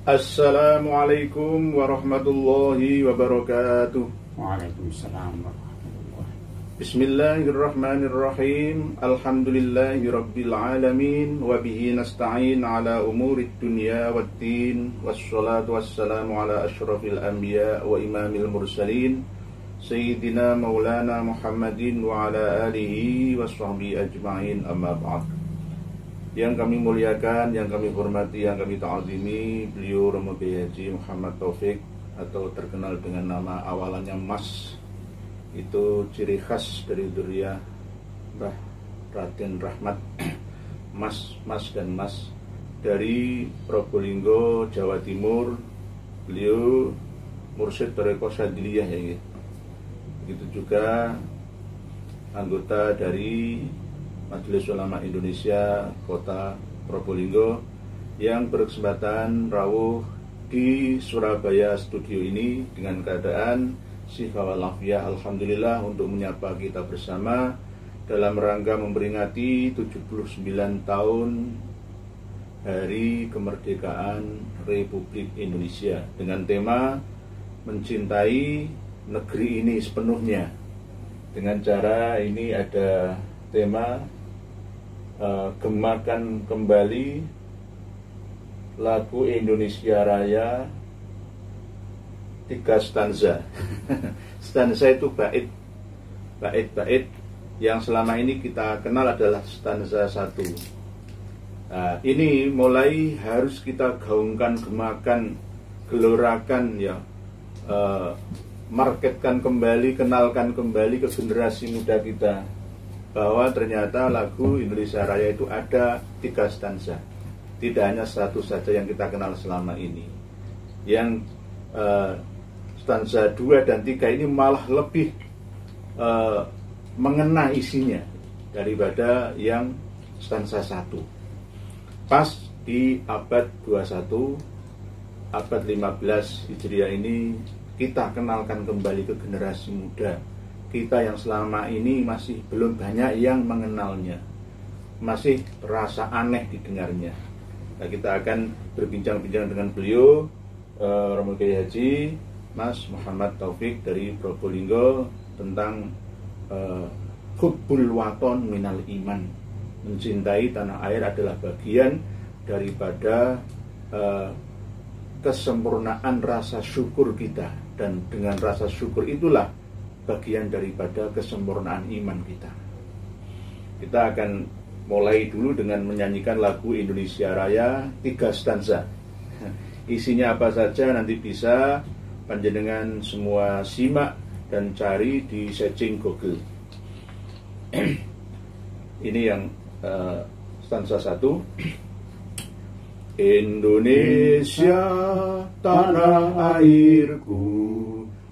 Assalamualaikum warahmatullahi wabarakatuh. Waalaikumsalam warahmatullahi. Bismillahirrahmanirrahim. Alhamdulillahirabbil alamin wa bihi nasta'in ala umurid dunya waddin. Wassalatu wassalamu ala asyrafil anbiya wa imamil mursalin Sayyidina Maulana Muhammadin wa ala alihi wa sahbihi ajma'in, amma ba'd. Yang kami muliakan, yang kami hormati, yang kami ta'azimi, beliau Romo Kiai Haji Muhammad Taufik, atau terkenal dengan nama awalannya Mas. Itu ciri khas dari dzurriyyah Mbah Raden Rahmat. Mas dan Mas dari Probolinggo, Jawa Timur. Beliau mursyid Thariqah Syadziliyah ya. Begitu juga anggota dari Majelis Ulama Indonesia Kota Probolinggo yang berkesempatan rawuh di Surabaya studio ini dengan keadaan sihah walafiah, alhamdulillah, untuk menyapa kita bersama dalam rangka memperingati 79 tahun Hari Kemerdekaan Republik Indonesia dengan tema mencintai negeri ini sepenuhnya. Dengan cara ini ada tema gemakan kembali lagu Indonesia Raya 3 stanza. Stanza itu bait yang selama ini kita kenal adalah stanza 1. Nah, ini mulai harus kita gaungkan, gemakan, gelorakan ya, marketkan kembali, kenalkan kembali ke generasi muda kita bahwa ternyata lagu Indonesia Raya itu ada 3 stanza, tidak hanya satu saja yang kita kenal selama ini. Yang stanza 2 dan 3 ini malah lebih mengena isinya daripada yang stanza 1. Pas di abad 21, abad 15 Hijriah ini kita kenalkan kembali ke generasi muda kita yang selama ini masih belum banyak yang mengenalnya, masih terasa aneh didengarnya. Nah, kita akan berbincang-bincang dengan beliau, Romo Kiai Haji Mas Muhammad Taufik dari Probolinggo, tentang hubbul waton minal iman. Mencintai tanah air adalah bagian daripada kesempurnaan rasa syukur kita, dan dengan rasa syukur itulah bagian daripada kesempurnaan iman kita. Kita akan mulai dulu dengan menyanyikan lagu Indonesia Raya 3 stanza. Isinya apa saja nanti bisa panjenengan semua simak dan cari di searching Google. Ini yang stanza 1. Indonesia tanah airku,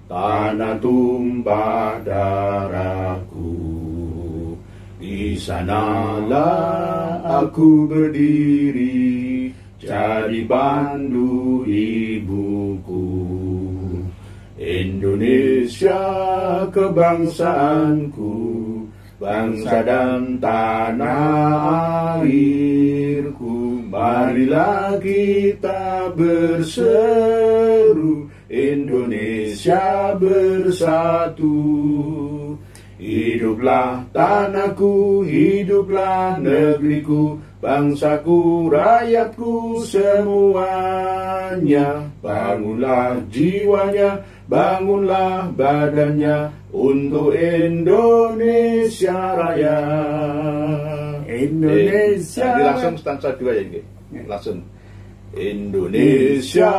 tanah tumpah darahku, di sanalah aku berdiri, jadi pandu ibuku. Indonesia kebangsaanku, bangsa dan tanah airku. Marilah kita berseru, Indonesia bersatu. Hiduplah tanahku, hiduplah negeriku, bangsaku, rakyatku semuanya. Bangunlah jiwanya, bangunlah badannya untuk Indonesia Raya. Indonesia. Jadi langsung stanza 2 ya ini. Langsung. Indonesia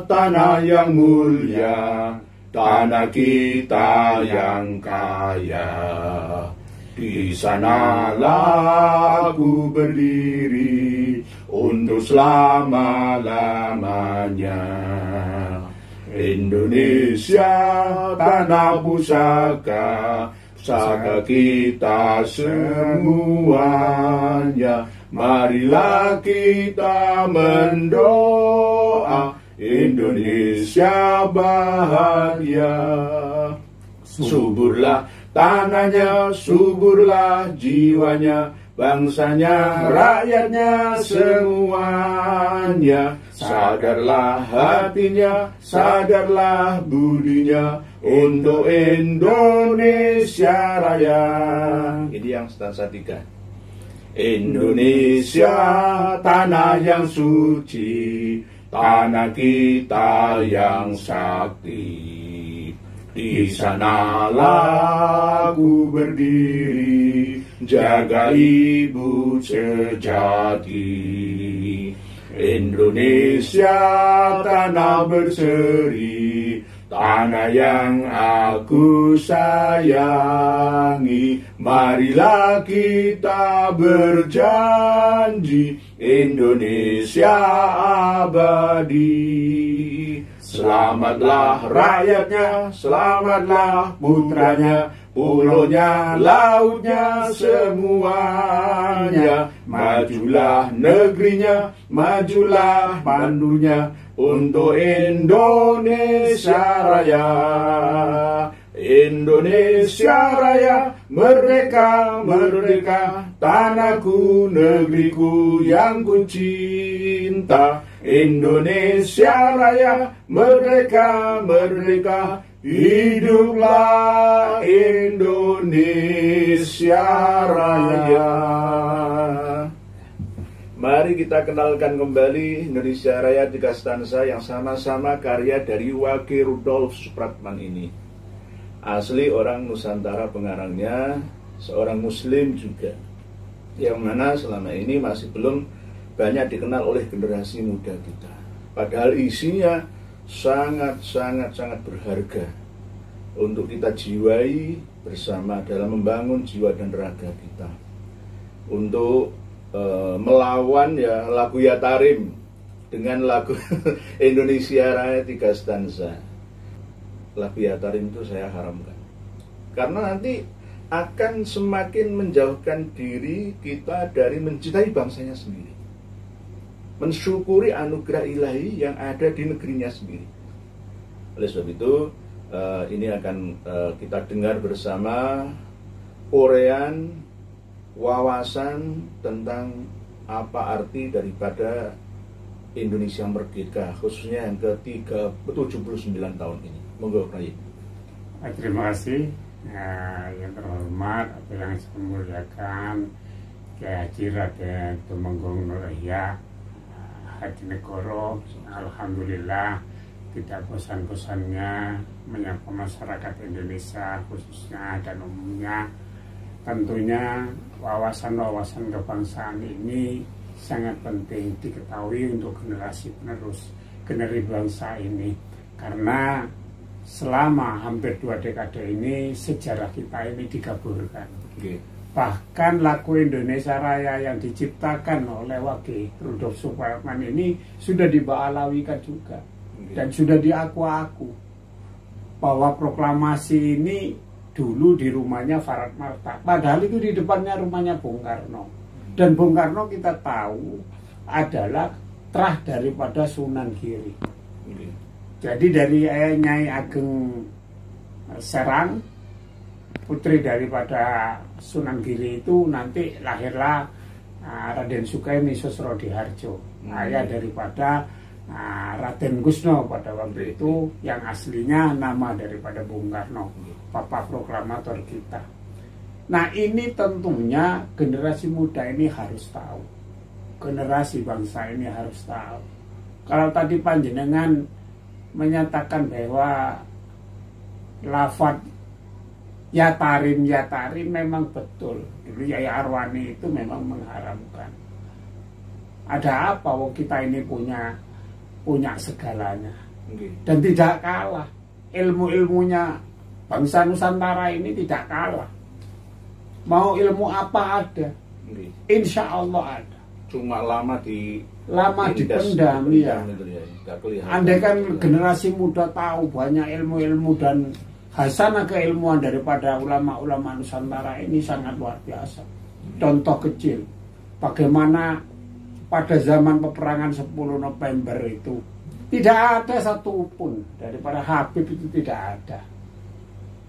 tanah yang mulia, tanah kita yang kaya. Di sanalah aku berdiri untuk selama-lamanya. Indonesia tanah pusaka, pusaka kita semuanya. Marilah kita mendoa Indonesia bahagia. Suburlah tanahnya, suburlah jiwanya, bangsanya, rakyatnya semuanya. Sadarlah hatinya, sadarlah budinya untuk Indonesia Raya. Ini yang stansa 3. Indonesia, tanah yang suci, tanah kita yang sakti. Di sanalah aku berdiri, jaga ibu sejati. Indonesia, tanah berseri, tanah yang aku sayangi. Marilah kita berjanji, Indonesia abadi. Selamatlah rakyatnya, selamatlah putranya, pulaunya, lautnya, semuanya. Majulah negerinya, majulah pandunya untuk Indonesia Raya. Indonesia Raya, merdeka, merdeka, tanahku, negeriku yang ku cinta. Indonesia Raya, merdeka, merdeka, hiduplah Indonesia Raya. Mari kita kenalkan kembali Indonesia Raya 3 stansa yang sama-sama karya dari Wage Rudolf Supratman ini. Asli orang Nusantara pengarangnya, seorang Muslim juga, yang mana selama ini masih belum banyak dikenal oleh generasi muda kita. Padahal isinya sangat berharga untuk kita jiwai bersama dalam membangun jiwa dan raga kita. Untuk melawan ya lagu Yatarim dengan lagu Indonesia Raya 3 stansa. Lagu Yatarim itu saya haramkan, karena nanti akan semakin menjauhkan diri kita dari mencintai bangsanya sendiri, mensyukuri anugerah ilahi yang ada di negerinya sendiri. Oleh sebab itu ini akan kita dengar bersama uraian wawasan tentang apa arti daripada Indonesia merdeka, khususnya yang ke-79 tahun ini. Monggo, Rai. Terima kasih yang terhormat atau yang saya muliakan Kyai Haji Raden Tumenggung Nur Ihya Hadinegoro. Alhamdulillah tidak bosan-bosannya menyapa masyarakat Indonesia khususnya dan umumnya. Tentunya wawasan-wawasan kebangsaan ini sangat penting diketahui untuk generasi penerus generasi bangsa ini, karena selama hampir 2 dekade ini sejarah kita ini digaburkan. Bahkan lagu Indonesia Raya yang diciptakan oleh Wage Rudolf Supratman ini sudah dibaalawikan juga dan sudah diaku-aku bahwa proklamasi ini dulu di rumahnya Farad Marta, padahal itu di depannya rumahnya Bung Karno. Dan Bung Karno kita tahu adalah terah daripada Sunan Giri. Jadi dari Nyai Ageng Serang, putri daripada Sunan Giri itu, nanti lahirlah Raden Sukaini Susrodiharjo, ayah daripada Raden Gusno pada waktu itu, yang aslinya nama daripada Bung Karno, Papa Proklamator kita. Nah, ini tentunya generasi muda ini harus tahu, generasi bangsa ini harus tahu. Kalau tadi panjenengan menyatakan bahwa lafaz Yatarim memang betul. Dulu Yai Arwani itu memang mengharamkan. Ada apa? Wong kita ini punya segalanya, dan tidak kalah. Ilmu-ilmunya bangsa Nusantara ini tidak kalah. Mau ilmu apa ada, insya Allah ada. Cuma lama dipendam ya. Andai kan generasi muda tahu banyak ilmu-ilmu dan hasanah keilmuan daripada ulama-ulama Nusantara ini sangat luar biasa. Contoh kecil, bagaimana pada zaman peperangan 10 November itu tidak ada satupun daripada Habib itu, tidak ada.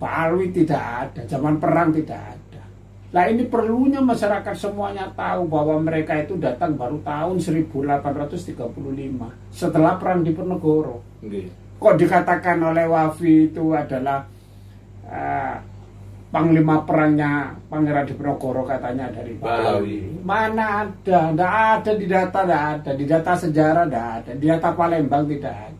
Pak Alwi tidak ada, zaman perang tidak ada. Nah ini perlunya masyarakat semuanya tahu bahwa mereka itu datang baru tahun 1835 setelah Perang Diponegoro. Kok dikatakan oleh Wafi itu adalah panglima perangnya Pangeran Diponegoro katanya dari Balawi. Mana ada? Tidak ada di data, tidak ada di data sejarah, tidak ada di data Palembang, tidak ada.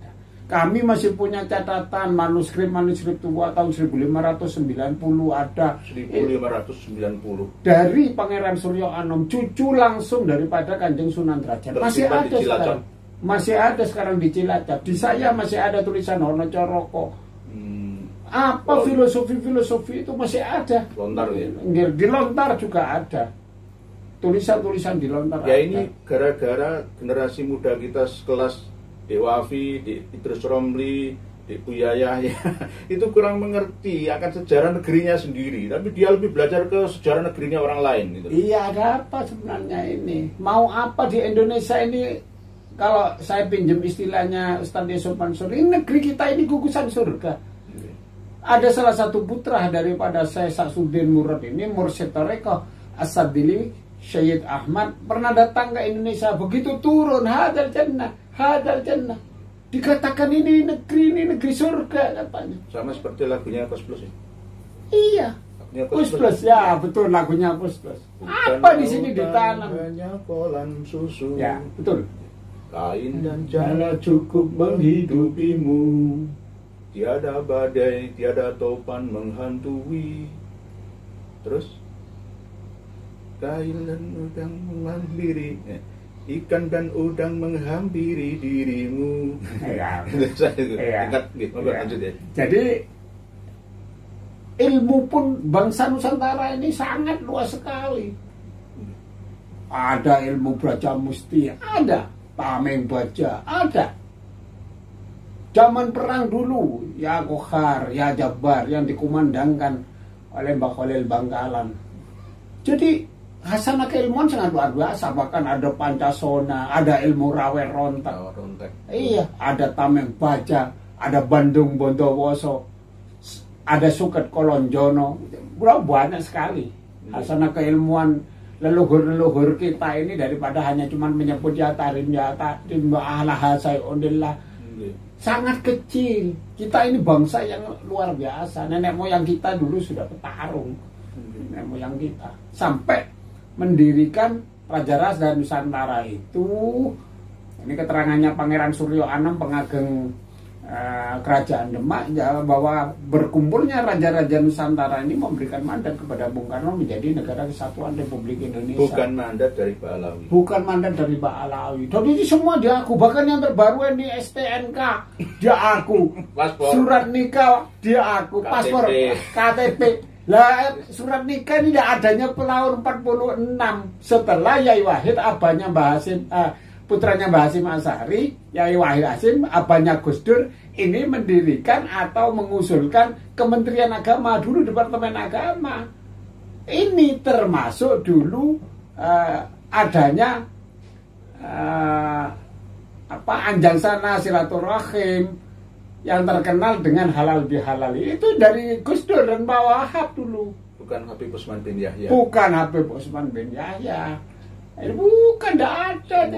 Kami masih punya catatan manuskrip tua tahun 1590 ada 1590 dari Pangeran Suryo Anom, cucu langsung daripada Kanjeng Sunan Derajat. Masih ada sekarang. Masih ada sekarang di Cilacap. Di saya masih ada tulisan Hono Coroko. Apa filosofi itu masih ada. Lontar ya. Di Lontar juga ada. Tulisan-tulisan di Lontar. Ya ada. ini gara-gara generasi muda kita sekelas Dewafi, di Idrus Romli, di Buyaya ya, itu kurang mengerti akan sejarah negerinya sendiri, tapi dia lebih belajar ke sejarah negerinya orang lain gitu. Iya, ada apa sebenarnya ini? Mau apa di Indonesia ini? Kalau saya pinjam istilahnya Ustaz Yusuf Mansur, ini negeri kita ini gugusan surga. Ada salah satu putra daripada saya Saksuddin Murad ini, Mursyid Toreko As-Sabili Syed Ahmad, pernah datang ke Indonesia, begitu turun hadal jannah, dikatakan ini negeri surga katanya. Sama seperti lagunya Kos Plus ya. Iya. Kos Plus ya, betul lagunya Kos Plus. Apa di sini ditanam? Hanya kolam susu. Ya, betul. Kain dan jala cukup menghidupimu. Tiada badai, tiada topan menghantui. Terus kain dan udang menghampiri, ikan dan udang menghampiri dirimu. Ya, Ingat, lanjut ya. Jadi ilmu pun bangsa Nusantara ini sangat luas sekali. Ada ilmu baca musti, ada tameng baca, ada. Zaman perang dulu, ya Kohar, ya Jabar yang dikumandangkan oleh Mbak Khalil Bangkalan. Jadi hasanah keilmuan sangat luar biasa, bahkan ada Pancasona, ada ilmu rawe rontak. Iya, ada tameng baca, ada Bandung Bondowoso, ada Suket Kolonjono, banyak sekali. Hasanah keilmuan leluhur-leluhur kita ini daripada hanya cuma menyebut ya tarim Allah sayonillah. Sangat kecil. Kita ini bangsa yang luar biasa. Nenek moyang kita dulu sudah bertarung. Nenek moyang kita sampai mendirikan Raja Ras dan Nusantara itu. Ini keterangannya Pangeran Suryo Anom, pengageng Kerajaan Demak, ya, bahwa berkumpulnya Raja-Raja Nusantara ini memberikan mandat kepada Bung Karno menjadi Negara Kesatuan Republik Indonesia. Bukan mandat dari Pak Alawi. Bukan mandat dari Pak Alawi. Dan ini semua dia aku. Bahkan yang terbaru ini STNK dia aku. Paspor. Surat nikah dia aku. Paspor, KTP. Lah surat nikah ini tidak adanya pelahur 46 setelah Yai Wahid abahnya Mbah Hasim, putranya Mbah Hasim Asy'ari, Yai Wahid Hasim abahnya Gus Dur ini mendirikan atau mengusulkan Kementerian Agama, dulu Departemen Agama. Ini termasuk dulu adanya Anjangsana Silaturahim yang terkenal dengan halal bihalal itu dari Gus Dur dan Pak Wahab dulu. Bukan Habib Usman bin Yahya. Bukan Habib Usman bin Yahya. Bukan, tidak ada.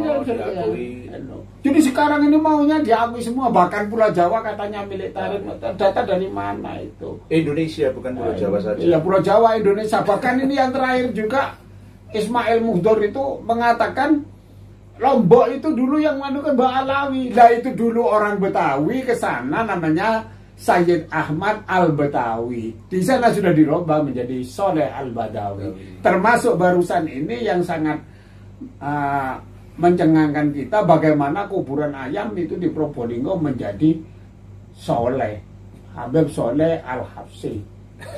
Jadi sekarang ini maunya diakui semua, bahkan Pulau Jawa katanya milik Tarif. Data dari mana itu? Indonesia, bukan Pulau Jawa saja. Iya, Pulau Jawa Indonesia. Bahkan ini yang terakhir juga Ismail Muhdor itu mengatakan Lombok itu dulu yang manukan Mbak Alawi. Lah itu dulu orang Betawi ke sana namanya Sayyid Ahmad Al-Betawi. Di sana sudah dirubah menjadi Soleh Al-Badawi. Termasuk barusan ini yang sangat mencengangkan kita, bagaimana kuburan ayam itu di Probolinggo menjadi Soleh Habib Soleh Al-Habsyi.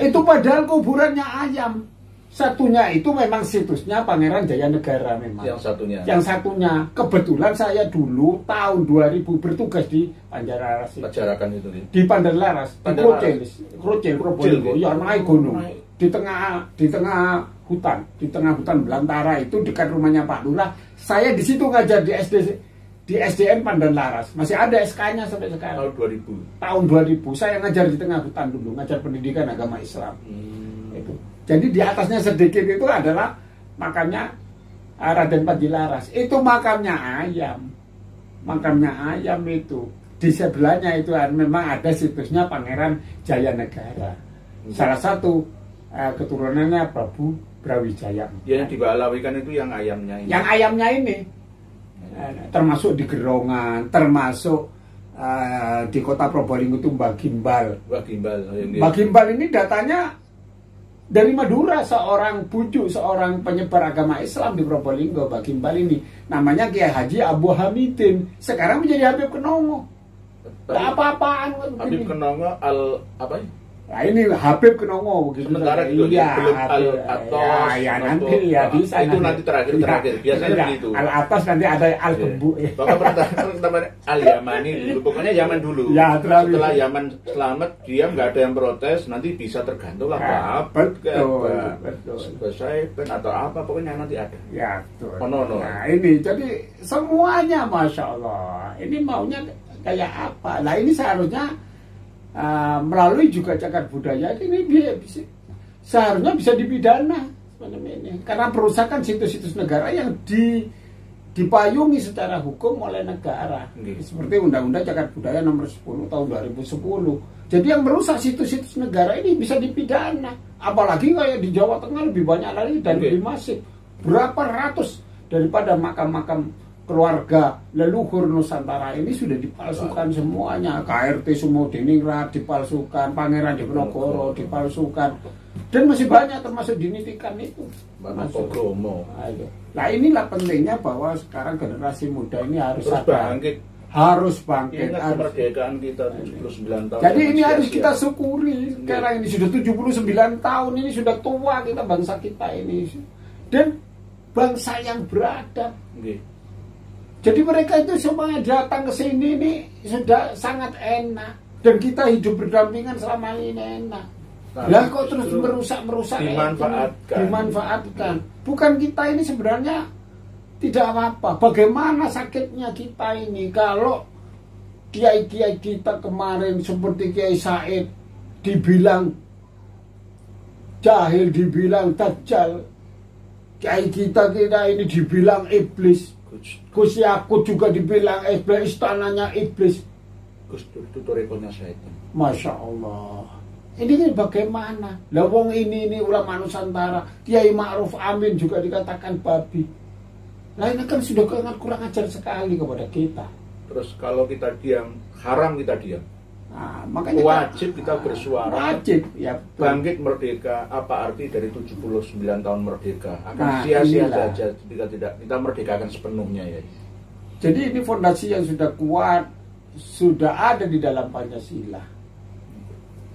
Itu padahal kuburannya ayam. Satunya itu memang situsnya Pangeran Jayanegara memang. Yang satunya kebetulan saya dulu tahun 2000 bertugas di Panjararas. Pajarakan itu di Pandalaras, di Krocel, Probolinggo, ya naik gunung. Di tengah hutan belantara itu dekat rumahnya Pak Lurah. Saya di situ ngajar di SDN Pandalaras. Masih ada SK-nya sampai sekarang. Tahun 2000 saya ngajar di tengah hutan dulu, ngajar pendidikan agama Islam. Itu. Jadi di atasnya sedikit itu adalah makamnya Raden Panji-Laras. Itu makamnya ayam. Makamnya ayam itu. Di sebelahnya itu memang ada situsnya Pangeran Jayanegara. Salah satu keturunannya Prabu Brawijaya. Ya, yang dibalawikan itu yang ayamnya ini. Yang ayamnya ini. Termasuk di Gerongan, termasuk di kota Probolinggo itu Mbak Gimbal. Mbak Gimbal ini datanya dari Madura, seorang bujuk, seorang penyebar agama Islam di Probolinggo. Mbak Gimbal ini namanya Kiai Haji Abu Hamidin, sekarang menjadi Habib Kenongo. Tak apa-apaan Habib Kenongo apa ya? Nah ini Habib Kenongo begitu. Sementara itu iya, belum Al-Atos. Ya nanti ya bisa. Itu nanti terakhir biasanya ya, begitu. Al-Atos nanti ada Al-Gembu. Bahkan pertama Al-Yamani dulu, pokoknya Yaman dulu. Ya, setelah Yaman selamat, dia nggak ada yang protes, nanti bisa tergantung lah apa. Betul. Selesai atau apa, pokoknya nanti ada. Ya betul. No. Nah ini jadi semuanya Masya Allah. Ini maunya kayak apa? Nah ini seharusnya melalui juga cagar budaya ini seharusnya bisa dipidana ini karena perusakan situs-situs negara yang dipayungi secara hukum oleh negara seperti Undang-Undang Cagar Budaya nomor 10 tahun 2010. Jadi yang merusak situs-situs negara ini bisa dipidana, apalagi kayak di Jawa Tengah lebih banyak lagi dan lebih masif, berapa ratus daripada makam-makam keluarga leluhur Nusantara ini sudah dipalsukan semuanya. KRT Sumodiningrat dipalsukan, Pangeran Diponegoro dipalsukan, dan masih banyak termasuk dinitikan itu. Pogromo. Nah inilah pentingnya bahwa sekarang generasi muda ini harus bangkit. Harus bangkit. Ingat kemerdekaan kita 79 tahun. Jadi ini harus kita syukuri. Sekarang ini sudah 79 tahun, ini sudah tua kita, bangsa kita ini, dan bangsa yang beradab. Jadi mereka itu semua datang ke sini ini sudah sangat enak, dan kita hidup berdampingan selama ini enak. Lah kok terus merusak dimanfaatkan. Bukan kita ini sebenarnya tidak apa-apa. Bagaimana sakitnya kita ini kalau kiai-kiai kita kemarin seperti Kiai Said dibilang jahil, dibilang dajjal. Kiai kita ini dibilang iblis. Gus Yakut juga dibilang iblis, istananya iblis. Gus itu rekonya setan. Masya Allah. Ini kan bagaimana? Lah wong ini ulama Nusantara, Kiai Ma'ruf Amin juga dikatakan babi. Nah ini kan sudah kurang ajar sekali kepada kita. Terus kalau kita diam, haram kita diam. Nah, makanya wajib kita bersuara. Wajib, ya. Bangkit merdeka, apa arti dari 79 tahun merdeka? Akan sia-sia saja jika tidak kita merdekakan sepenuhnya ya. Jadi ini fondasi yang sudah kuat, sudah ada di dalam Pancasila.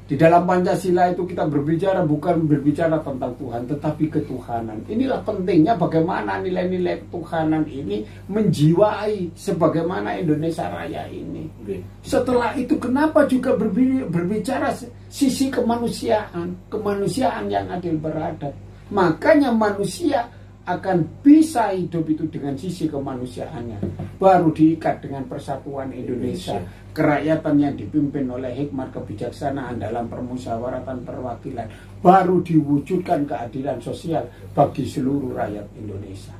Di dalam Pancasila itu kita berbicara bukan berbicara tentang Tuhan, tetapi ketuhanan. Inilah pentingnya bagaimana nilai-nilai ketuhanan ini menjiwai sebagaimana Indonesia Raya ini. Setelah itu kenapa juga berbicara sisi kemanusiaan yang adil beradab. Makanya manusia akan bisa hidup itu dengan sisi kemanusiaannya. Baru diikat dengan persatuan Indonesia. Kerakyatan yang dipimpin oleh hikmat kebijaksanaan dalam permusyawaratan perwakilan. Baru diwujudkan keadilan sosial bagi seluruh rakyat Indonesia.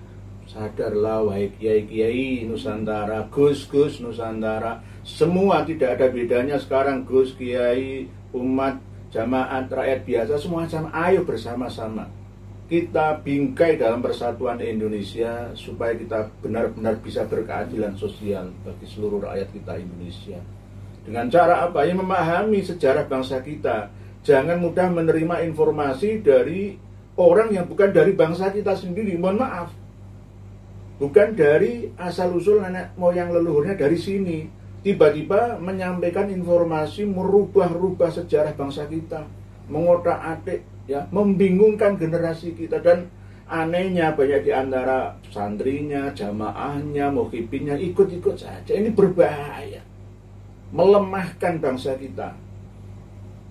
Sadarlah wahai kiai-kiai Nusantara, Gus-Gus Nusantara. Semua tidak ada bedanya sekarang, Gus, kiai, umat, jamaat, rakyat biasa, semua sama. Ayo bersama-sama kita bingkai dalam persatuan Indonesia supaya kita benar-benar bisa berkeadilan sosial bagi seluruh rakyat kita Indonesia. Dengan cara apa? Ya memahami sejarah bangsa kita. Jangan mudah menerima informasi dari orang yang bukan dari bangsa kita sendiri. Mohon maaf. Bukan dari asal-usul nenek moyang leluhurnya dari sini. Tiba-tiba menyampaikan informasi merubah-rubah sejarah bangsa kita. Mengotak-atik, ya, membingungkan generasi kita. Dan anehnya banyak di antara santrinya, jamaahnya, muhibinnya ikut-ikut saja. Ini berbahaya, melemahkan bangsa kita,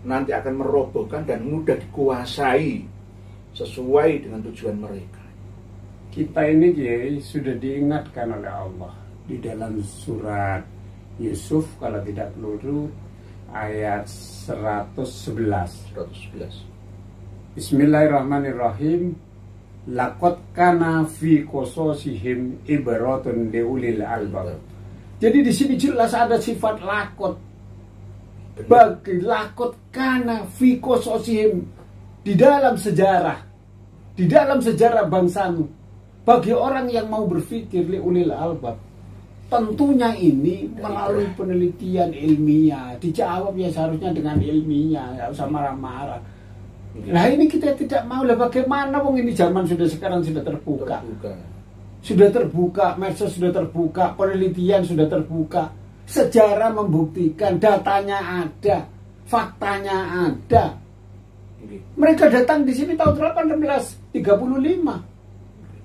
nanti akan merobohkan dan mudah dikuasai sesuai dengan tujuan mereka. Kita ini sudah diingatkan oleh Allah di dalam surat Yusuf kalau tidak keliru ayat 111. Bismillahirrahmanirrahim. Laqad kana fi qasasihim ibratun liulil albab. Jadi di sini jelas ada sifat lakot. Bagi lakot kana fi qasasihim, di dalam sejarah bangsamu, bagi orang yang mau berpikir liulil albab. Tentunya ini melalui penelitian ilmiah, dijawab ya seharusnya dengan ilmiah, nggak usah marah-marah. Nah ini kita tidak mau lah, bagaimana wong ini zaman sekarang sudah terbuka. Sudah terbuka, medsos sudah terbuka, penelitian sudah terbuka. Sejarah membuktikan, datanya ada, faktanya ada. Mereka datang di sini tahun 1835.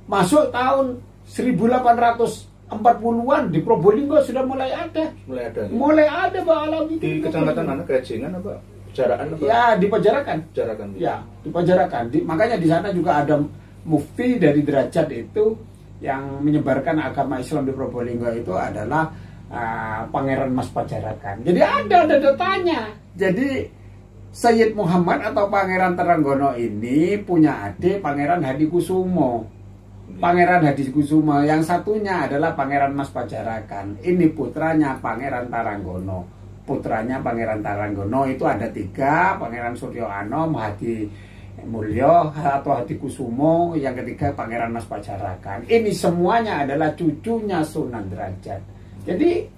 Masuk tahun 1840-an di Probolinggo sudah mulai ada. Mulai ada Pak Alam itu. Di kecamatan mana? Kejengan apa? Pejarakan apa? Ya, di Pejarakan. Ya, di Pejarakan. Makanya di sana juga ada mufti dari derajat itu yang menyebarkan agama Islam di Probolinggo itu adalah Pangeran Mas Pejarakan. Jadi ada datanya. Jadi Sayyid Muhammad atau Pangeran Taranggono ini punya adik Pangeran Hadikusumo. Pangeran Hadikusumo yang satunya adalah Pangeran Mas Pejarakan. Ini putranya Pangeran Taranggono. Putranya Pangeran Taranggono itu ada 3, Pangeran Suryo Anom, Hadi Mulyo atau Hadikusumo, yang ketiga Pangeran Mas Pejarakan. Ini semuanya adalah cucunya Sunan Derajat. Jadi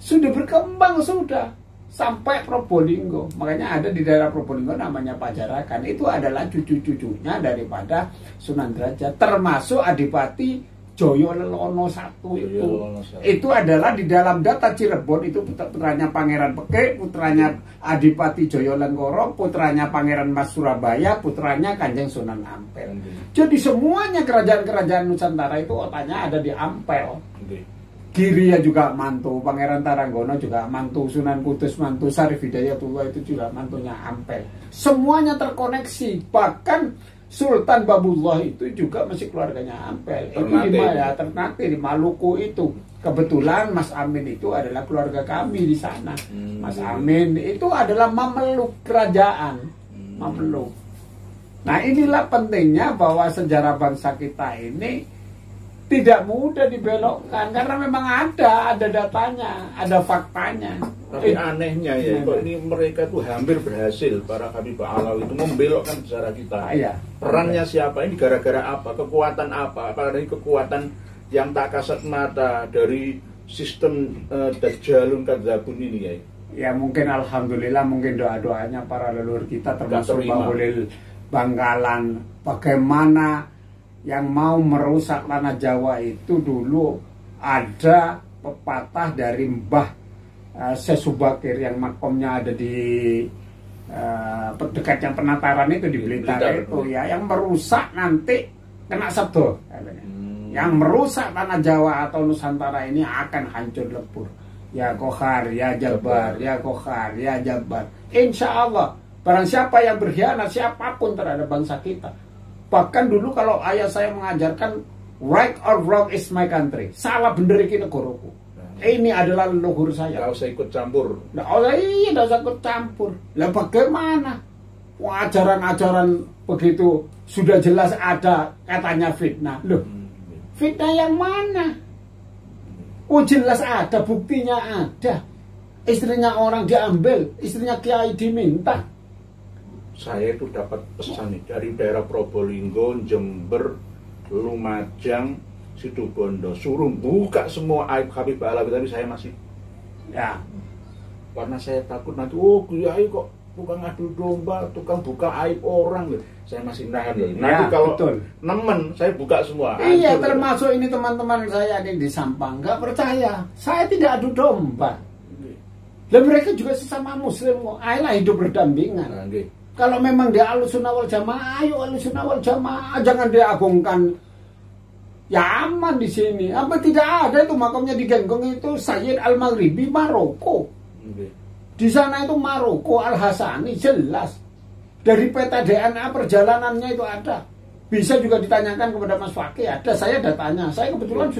sudah berkembang sudah sampai Probolinggo. Makanya ada di daerah Probolinggo namanya Pejarakan. Itu adalah cucu-cucunya daripada Sunan Derajat, termasuk Adipati Joyo Lelono I itu. Itu adalah di dalam data Cirebon itu putranya Pangeran Peke, putranya Adipati Joyo Lenggoro, putranya Pangeran Mas Surabaya, putranya Kanjeng Sunan Ampel. Jadi semuanya kerajaan-kerajaan Nusantara itu otaknya ada di Ampel. Giriya juga mantu, Pangeran Taranggono juga mantu, Sunan Kudus mantu, Sarif Hidayatullah itu juga mantunya Ampel. Semuanya terkoneksi, bahkan Sultan Babullah itu juga masih keluarganya Ampel. Itu Ternate di Maluku itu. Kebetulan Mas Amin itu adalah keluarga kami di sana. Mas Amin itu adalah Mameluk kerajaan. Mameluk. Nah inilah pentingnya bahwa sejarah bangsa kita ini tidak mudah dibelokkan karena memang ada datanya, ada faktanya. Tapi anehnya ya, kok ini mereka tuh hampir berhasil, para Habib Alawi itu membelokkan sejarah kita. Perannya siapa? Ini gara-gara apa? Kekuatan apa? Apalagi kekuatan yang tak kasat mata dari sistem Dajjalun Kadzabun ini ya. Ya mungkin alhamdulillah, mungkin doa-doanya para leluhur kita termasuk Bahlil Bangkalan. Bagaimana yang mau merusak tanah Jawa itu dulu ada pepatah dari Mbah Sesubakir yang makomnya ada di dekatnya Penataran itu di Blitar itu ya, yang merusak nanti kena sabdo. Yang merusak tanah Jawa atau Nusantara ini akan hancur lebur. Ya Kohar, ya Jabar, ya Kohar, ya Jabar. Insya Allah barang siapa yang berkhianat siapapun terhadap bangsa kita. Bahkan dulu kalau ayah saya mengajarkan right or wrong is my country, salah bener iki negaraku. Ini adalah leluhur saya. Nggak usah ikut campur. Nggak usah ikut campur. Lah bagaimana? Ajaran-ajaran begitu sudah jelas ada katanya fitnah. Loh, fitnah yang mana? Oh jelas ada, buktinya ada. Istrinya orang diambil, istrinya kiai diminta. Saya itu dapat pesan nih dari daerah Probolinggo, Jember, Lumajang, Situbondo, suruh buka semua aib Habib Alawi, tapi saya masih karena saya takut nanti kiai kok bukan ngadu domba, tukang buka aib orang gitu. Saya masih nahan nanti kalau nemen saya buka semua. Iya, termasuk ini teman-teman saya yang di Sampang nggak percaya saya tidak adu domba. Dan mereka juga sesama muslim, ayolah hidup berdampingan. Kalau memang dia Ahlussunnah wal Jamaah, ayo Ahlussunnah wal Jamaah, jangan diagungkan. Ya aman di sini. Apa tidak ada itu makamnya di Genggong itu Sayyid Al-Maghribi Maroko. Di sana itu Maroko Al-Hasani jelas. Dari peta DNA perjalanannya itu ada. Bisa juga ditanyakan kepada Mas Fakih, ada, saya datanya. Saya kebetulan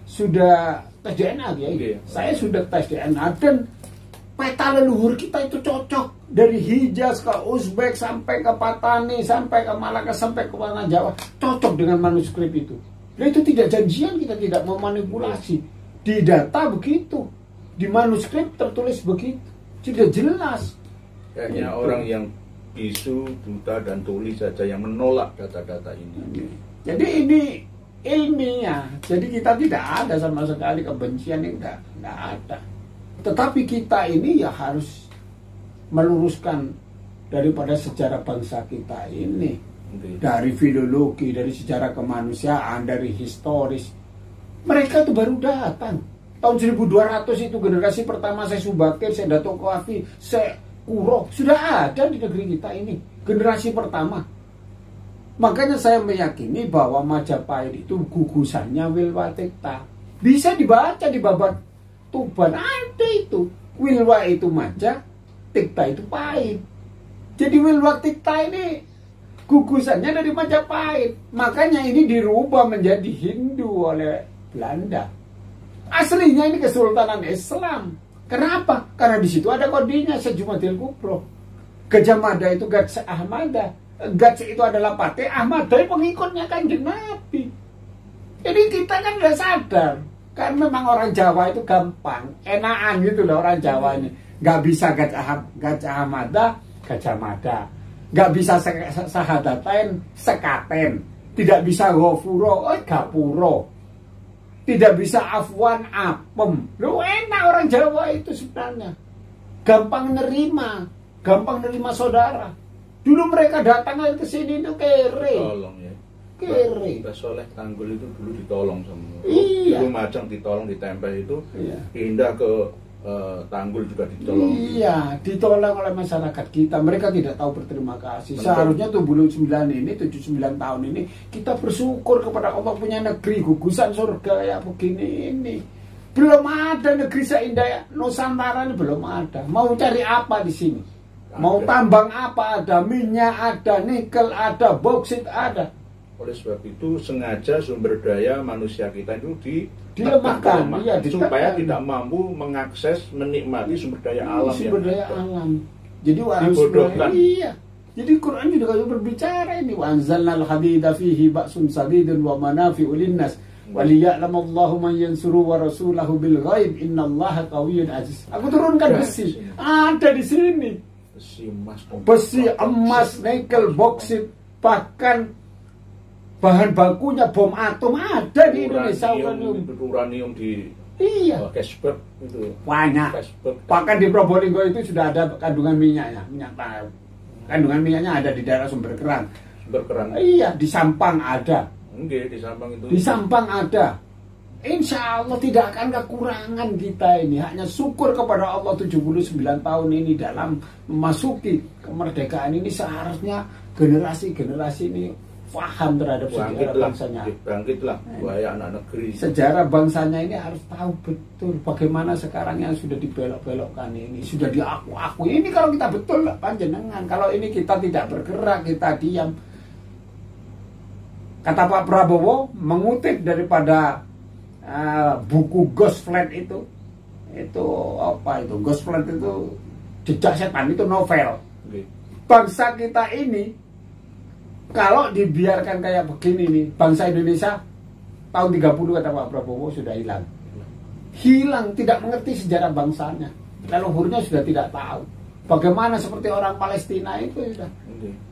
sudah tes DNA ya. Saya sudah tes DNA dan peta leluhur kita itu cocok dari Hijaz ke Uzbek sampai ke Patani sampai ke Malaka sampai ke mana Jawa, cocok dengan manuskrip itu. Nah, itu tidak janjian, kita tidak memanipulasi. Di data begitu, di manuskrip tertulis begitu, sudah jelas. Kayaknya orang yang bisu, buta dan tuli saja yang menolak data-data ini. Jadi ini ilmiah, jadi kita tidak ada sama sekali kebencian, yang tidak ada. Tetapi kita ini ya harus meluruskan daripada sejarah bangsa kita ini. Dari filologi, dari sejarah kemanusiaan, dari historis. Mereka itu baru datang. Tahun 1200 itu generasi pertama saya Subakir, saya Dato Koafi, saya Kuro. Sudah ada di negeri kita ini. Generasi pertama. Makanya saya meyakini bahwa Majapahit itu gugusannya Wilwatikta. Bisa dibaca di babat Tuban, ada itu. Wilwa itu Maja, Tikta itu Pahit. Jadi Wilwatikta ini gugusannya dari Majapahit. Makanya ini dirubah menjadi Hindu oleh Belanda. Aslinya ini Kesultanan Islam. Kenapa? Karena di situ ada kodinya Sejumadil Kubro. Gajah Mada itu Gajah Ahmada. Gajah itu adalah Patih Ahmada, pengikutnya Kanjeng Nabi. Jadi kita kan udah sadar. Kan memang orang Jawa itu gampang, enakan gitu loh orang Jawa ini. Gak bisa Gajah Ahmada, Gajah Mada. Gak bisa Sahadatain, Sekaten. Tidak bisa Gofuro, Gapuro. Tidak bisa Afwan, Apem. Lu enak orang Jawa itu sebenarnya. Gampang nerima saudara. Dulu mereka datang ke sini itu kere. Tolong ya. Kere. Mbah Soleh Tanggul itu dulu ditolong semua. Iya. Dulu Majang ditolong, ditempel itu. Iya. Pindah ke Tanggul juga ditolong. Iya, ditolong oleh masyarakat kita. Mereka tidak tahu berterima kasih. Seharusnya 79 ini, 79 tahun ini kita bersyukur kepada Allah punya negeri gugusan surga ya begini ini. Belum ada negeri seindah Nusantara ini, belum ada. Mau cari apa di sini? Mau tambang apa ada? Minyak ada, nikel ada, bauksit ada. Oleh sebab itu sengaja sumber daya manusia kita itu dilemahkan, iya, supaya tidak mampu mengakses, menikmati sumber daya alam. Sumber daya alam. Jadi harus iya. Jadi Quran juga berbicara ini, wa anzalnal hadida fihi ba'sun sadidun wa manafi'u linnas wa liya'lamallahu man yansuru wa rasulahu bil ghaib innallaha qawiyyun aziz. Aku turunkan besi. Ada di sini. Besi, emas, nikel, bauksit, bahkan bahan bakunya bom atom ada di Indonesia. Uranium di Cashberg itu banyak. Bahkan di Probolinggo itu sudah ada kandungan minyaknya, kandungan minyaknya ada di daerah Sumber Keran. Iya, di Sampang ada. Di Sampang itu. Di Sampang ada. Insya Allah tidak akan kekurangan kita ini. Hanya syukur kepada Allah 79 tahun ini dalam memasuki kemerdekaan ini seharusnya generasi-generasi ini paham terhadap sejarah bangsanya. Bangkitlah buaya anak negeri. Sejarah bangsanya ini harus tahu betul bagaimana sekarang yang sudah dibelok-belokkan ini, sudah diaku-aku. Ini kalau kita betul panjenengan. Kalau ini kita tidak bergerak, kita diam. Kata Pak Prabowo mengutip daripada buku Ghost Flight itu apa itu? Ghost Flight itu Jejak Setan, itu novel. Bangsa kita ini kalau dibiarkan kayak begini nih, bangsa Indonesia tahun 30 kata Pak Prabowo sudah hilang, tidak mengerti sejarah bangsanya, leluhurnya sudah tidak tahu. Bagaimana seperti orang Palestina itu sudah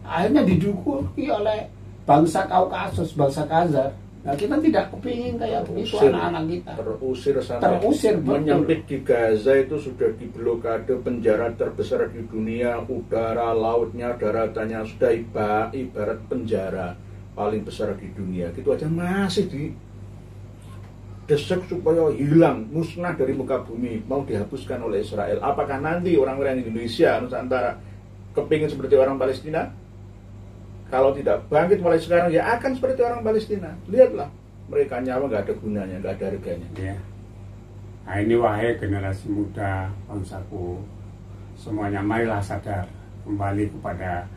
akhirnya didukuki oleh bangsa Kaukasus, bangsa Khazar. Nah, kita tidak kepingin kayak begitu anak-anak kita. Terusir menyempit di Gaza itu sudah diblokade, penjara terbesar di dunia, udara, lautnya, daratannya sudah ibarat penjara paling besar di dunia. Gitu aja masih didesak supaya hilang, musnah dari muka bumi, mau dihapuskan oleh Israel. Apakah nanti orang-orang Indonesia, Nusantara kepingin seperti orang Palestina? Kalau tidak bangkit mulai sekarang, ya akan seperti orang Palestina. Lihatlah, mereka nyawa nggak ada gunanya, nggak ada harganya. Ya. Nah, ini wahai generasi muda bangsaku, semuanya marilah sadar kembali kepada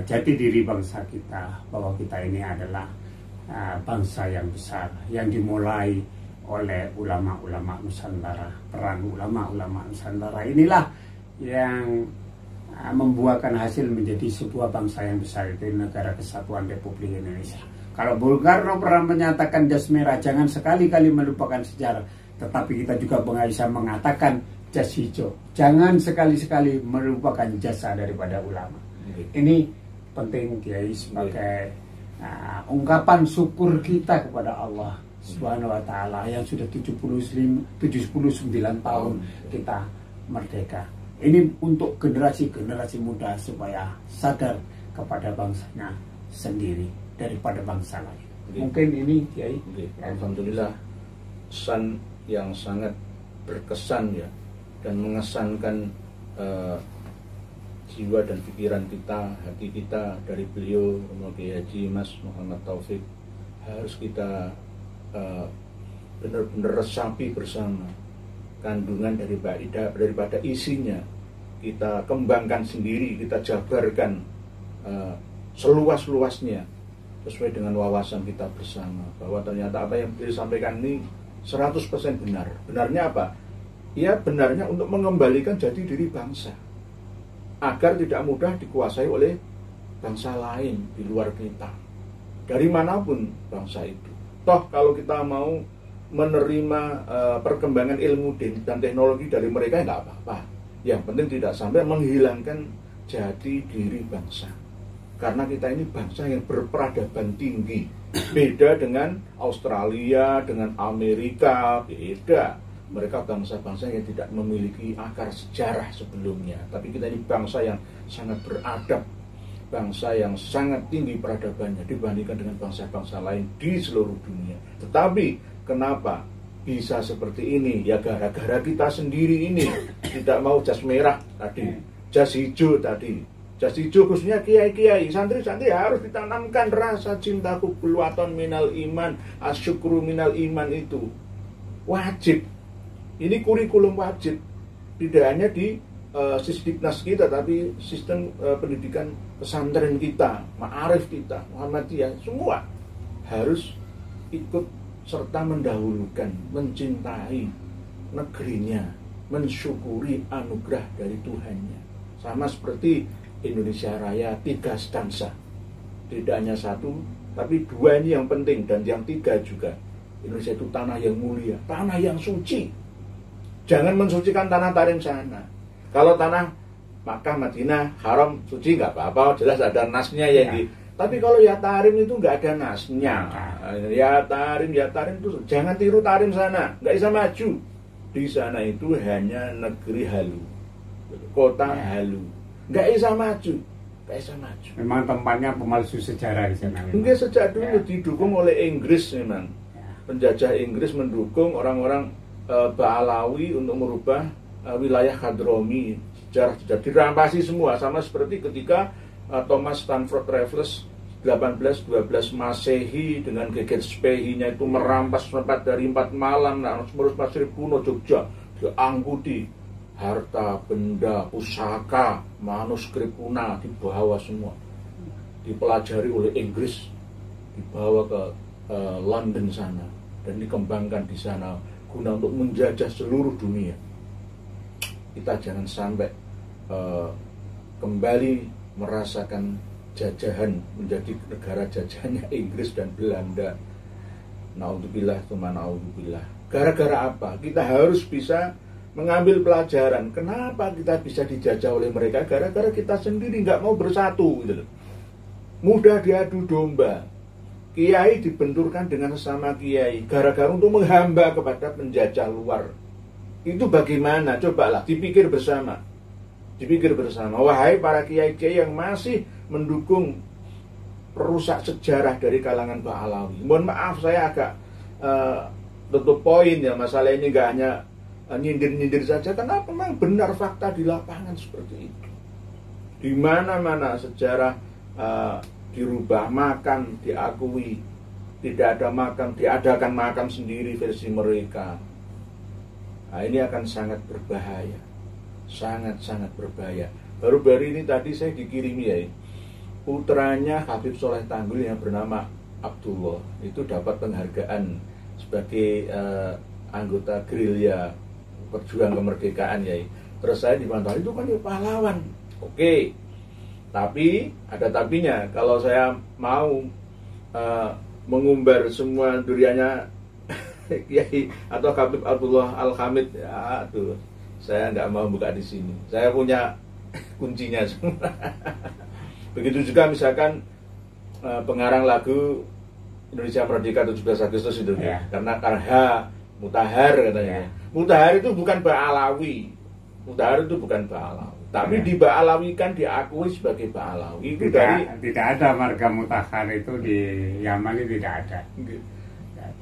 jati diri bangsa kita, bahwa kita ini adalah bangsa yang besar, yang dimulai oleh ulama-ulama Nusantara. Peran ulama-ulama Nusantara inilah yang membuahkan hasil menjadi sebuah bangsa yang besar, itu Negara Kesatuan Republik Indonesia. Kalau Bung Karno pernah menyatakan jas merah, jangan sekali-kali melupakan sejarah. Tetapi kita juga bisa mengatakan jas hijau, jangan sekali-sekali melupakan jasa daripada ulama. Ini penting Kiai sebagai ungkapan syukur kita kepada Allah Subhanahu wa Ta'ala yang sudah 79 tahun kita merdeka. Ini untuk generasi muda supaya sadar kepada bangsanya sendiri daripada bangsa lain. Mungkin ini Kiai. Alhamdulillah, pesan yang sangat berkesan ya, dan mengesankan jiwa dan pikiran kita, hati kita dari beliau Kiai Haji Mas Muhammad Taufik. Harus kita benar-benar resapi bersama kandungan daripada isinya. Kita kembangkan sendiri, kita jabarkan seluas-luasnya sesuai dengan wawasan kita bersama, bahwa ternyata apa yang beliau sampaikan ini 100% benar. Benarnya apa? Ya, benarnya untuk mengembalikan jati diri bangsa agar tidak mudah dikuasai oleh bangsa lain di luar kita, dari manapun bangsa itu. Toh kalau kita mau menerima perkembangan ilmu dan teknologi dari mereka, nggak apa-apa. Yang penting tidak sampai menghilangkan jati diri bangsa, karena kita ini bangsa yang berperadaban tinggi. Beda dengan Australia, dengan Amerika, beda. Mereka bangsa-bangsa yang tidak memiliki akar sejarah sebelumnya. Tapi kita ini bangsa yang sangat beradab, bangsa yang sangat tinggi peradabannya dibandingkan dengan bangsa-bangsa lain di seluruh dunia. Tetapi kenapa bisa seperti ini? Ya gara-gara kita sendiri ini tidak mau jas merah tadi, jas hijau tadi. Jas hijau khususnya kiai-kiai, santri-santri harus ditanamkan rasa cintaku bulwaton minal iman, asyukru minal iman, itu wajib. Ini kurikulum wajib, tidak hanya di Sisdiknas kita, tapi sistem pendidikan pesantren kita, ma'arif kita, Muhammadiyah, semua harus ikut serta mendahulukan, mencintai negerinya, mensyukuri anugerah dari Tuhannya. Sama seperti Indonesia Raya 3 stansa, tidak hanya 1, tapi 2 ini yang penting, dan yang 3 juga. Indonesia itu tanah yang mulia, tanah yang suci. Jangan mensucikan tanah Tarim sana. Kalau tanah Makkah, Madinah, Haram, suci nggak apa-apa, jelas ada nasnya ya. Tapi kalau ya Tarim itu nggak ada nasnya. Ya Tarim itu jangan tiru Tarim sana, nggak bisa maju. Di sana itu hanya negeri halu, kota halu, nggak bisa maju. Memang tempatnya pemalsu sejarah di sana. Mungkin sejak dulu didukung oleh Inggris, memang penjajah Inggris mendukung orang-orang Ba'alawi untuk merubah wilayah Hadromi. Sejarah dirampasi semua, sama seperti ketika Thomas Stanford Raffles 1812 Masehi dengan geger spehinya itu merampas tempat dari 4 malam, mengurus pasir kuno Jogja, diangkuti harta benda, pusaka, manuskrip kuna dibawa semua, dipelajari oleh Inggris, dibawa ke London sana dan dikembangkan di sana guna untuk menjajah seluruh dunia. Kita jangan sampai kembali merasakan jajahan, menjadi negara jajahannya Inggris dan Belanda. Naudzubillah, tsumma naudzubillah. Gara-gara apa? Kita harus bisa mengambil pelajaran. Kenapa kita bisa dijajah oleh mereka? Gara-gara kita sendiri nggak mau bersatu, gitu. Mudah diadu domba. Kiai dibenturkan dengan sesama kiai gara-gara untuk menghamba kepada penjajah luar. Itu bagaimana? Cobalah dipikir bersama. Wahai para kiai-kiai yang masih mendukung perusak sejarah dari kalangan Ba'alawi. Mohon maaf saya agak tutup poin ya, masalah ini nggak hanya nyindir-nyindir saja, karena memang benar fakta di lapangan seperti itu. Di mana-mana sejarah dirubah, makam diakui, tidak ada makam, diadakan makam sendiri versi mereka. Nah, ini akan sangat berbahaya, sangat-sangat berbahaya. Baru-baru ini tadi saya dikirimi ya, putranya Habib Soleh Tanggul yang bernama Abdullah itu dapat penghargaan sebagai anggota gerilya perjuang kemerdekaan ya. Terus saya dibantah itu kan ya pahlawan. Oke. Tapi ada tapinya. Kalau saya mau mengumbar semua duriannya Kiai atau Habib Abdullah Al-Hamid, ya aduh, saya nggak mau buka di sini. Saya punya kuncinya semua. Begitu juga misalkan pengarang lagu Indonesia Merdeka 17 Agustus itu ya. Karena Mutahar katanya. Mutahar itu bukan Ba'alawi. Mutahar itu bukan Ba'alawi. Tapi di Ba'alawi kan diakui sebagai Ba'alawi. Itu tidak ada marga Mutahar itu di Yaman, ini tidak ada.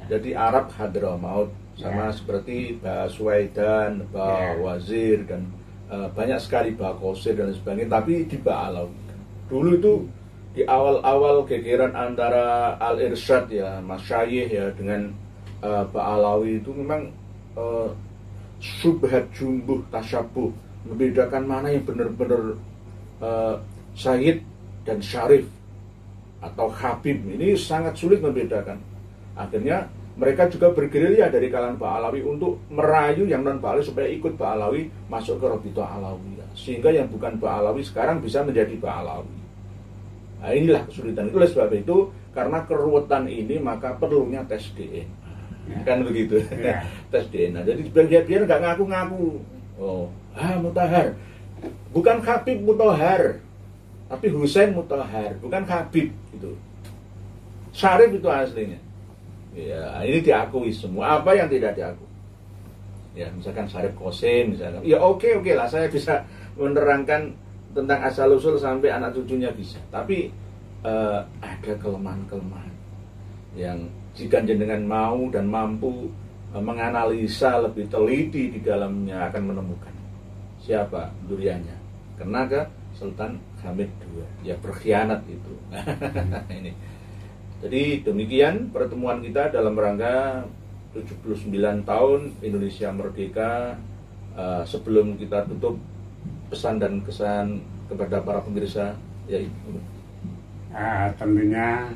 Jadi Arab Hadramaut sama seperti Ba Suwaidan, Ba Wazir dan banyak sekali Ba Qosir dan sebagainya. Tapi di Ba'alawi. Dulu itu di awal-awal gegeran antara Al-Irsyad ya, Masyayikh ya dengan Ba'alawi itu memang subhat jumbuh tasyabuh, membedakan mana yang benar-benar Sayyid dan Syarif atau Habib, ini sangat sulit membedakan. Akhirnya mereka juga bergerilya dari kalangan Ba'alawi untuk merayu yang non Ba'alawi supaya ikut Ba'alawi masuk ke Rabithah Alawiyah, sehingga yang bukan Ba'alawi sekarang bisa menjadi Ba'alawi. Nah, inilah kesulitan. Oleh sebab itu, karena keruwetan ini maka perlunya tes DNA. Kan begitu. Tes DNA. Jadi biar nggak ngaku-ngaku. Mutahar. Bukan Habib Mutahar, tapi Husain Mutahar, bukan Habib itu. Syarif itu aslinya. Ya, ini diakui semua. Apa yang tidak diakui? Ya, misalkan Syarif Qasim misalkan. Ya oke lah, saya bisa menerangkan tentang asal-usul sampai anak cucunya bisa. Tapi ada kelemahan-kelemahan yang jika jenengan mau dan mampu menganalisa lebih teliti di dalamnya akan menemukan siapa duriannya. Kena ke Sultan Hamid II. Ya berkhianat itu. Ini. Jadi demikian pertemuan kita dalam rangka 79 tahun Indonesia Merdeka. Sebelum kita tutup, pesan dan kesan kepada para pemirsa yaitu tentunya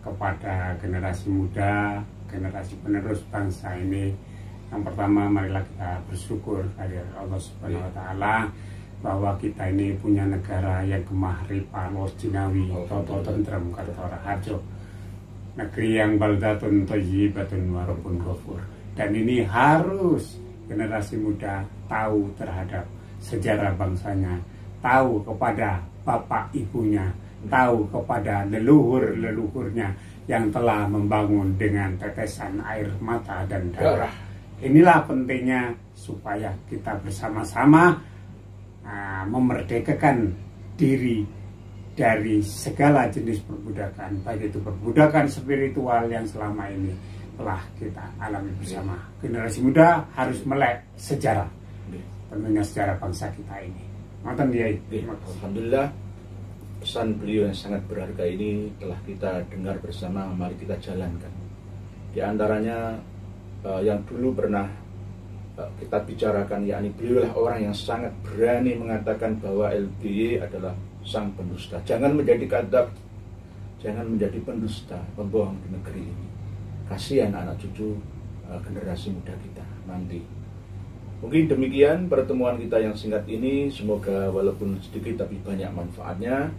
kepada generasi muda, generasi penerus bangsa ini, yang pertama marilah kita bersyukur kepada Allah Subhanahu wa taala bahwa kita ini punya negara yang gemah ripa los jinawi toto tentrem kata harjo, negeri yang baldatun thayyibatun wa rabbun ghafur. Dan ini harus generasi muda tahu terhadap sejarah bangsanya, tahu kepada bapak ibunya, tahu kepada leluhur-leluhurnya yang telah membangun dengan tetesan air mata dan darah. Inilah pentingnya supaya kita bersama-sama memerdekakan diri dari segala jenis perbudakan, baik itu perbudakan spiritual yang selama ini telah kita alami bersama. Generasi muda harus melek sejarah, tentunya sejarah bangsa kita ini. Alhamdulillah, pesan beliau yang sangat berharga ini telah kita dengar bersama, mari kita jalankan. Di antaranya yang dulu pernah kita bicarakan, yakni beliau lah orang yang sangat berani mengatakan bahwa LBY adalah sang pendusta. Jangan menjadi kadzab, jangan menjadi pendusta, pembohong di negeri ini. Kasihan anak cucu generasi muda kita nanti. Mungkin demikian pertemuan kita yang singkat ini. Semoga walaupun sedikit tapi banyak manfaatnya.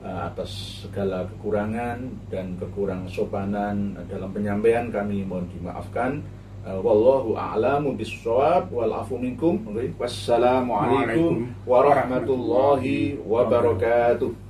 Atas segala kekurangan dan kekurang sopanan dalam penyampaian kami mohon dimaafkan. Wallahu a'lamu bis-shawab wal afu minkum. Wassalamualaikum warahmatullahi wabarakatuh.